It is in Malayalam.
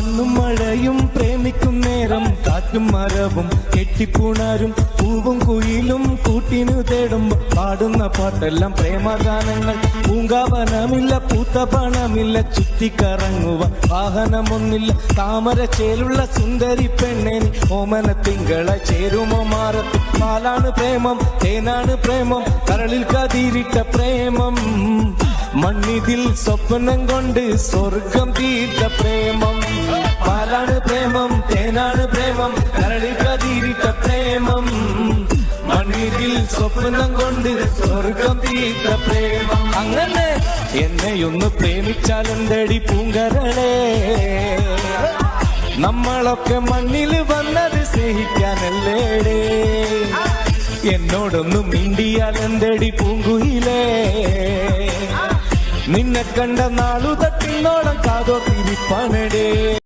മണ്ണും മഴയും പ്രേമിക്കും നേരം കാറ്റും മരവും കെട്ടിപ്പുണരും പൂവും കുയിലും കൂട്ടിനു തേടും പാടുന്ന പാട്ടെല്ലാം പ്രേമഗാനങ്ങൾ പൂങ്കാവനമില്ല പൂത്ത പണമില്ല ചുറ്റിക്കറങ്ങുവാൻ വാഹനമൊന്നില്ല താമര ചേലുള്ള സുന്ദരി പെണ്ണേനി ഓമന തിങ്കള ചേരുമോ മാറത്ത് പാലാണ് പ്രേമം തേനാണ് പ്രേമം കരളിൽ കതിരിട്ട പ്രേമം മണ്ണിതിൽ സ്വപ്നം കൊണ്ട് സ്വർഗം തീർത്ത പ്രേമം പാലാണ് പ്രേമം തേനാണ് പ്രേമം കരളിൽ കതിരിട്ട പ്രേമം മണ്ണിതിൽ സ്വപ്നം കൊണ്ട് സ്വർഗം തീർത്ത പ്രേമം അങ്ങനെ എന്നെയൊന്ന് പ്രേമിച്ചാലെന്തടി പൂങ്കരളേ നമ്മളൊക്കെ മണ്ണിൽ വന്നത് സ്നേഹിക്കാനല്ലേടേ എന്നോടൊന്ന് മിണ്ടിയാലെന്തടി പൂങ്കുയിലേ നിന്നെ കണ്ട നാളു തട്ടിന്നോളം കാതോ തിരിപ്പാനടേ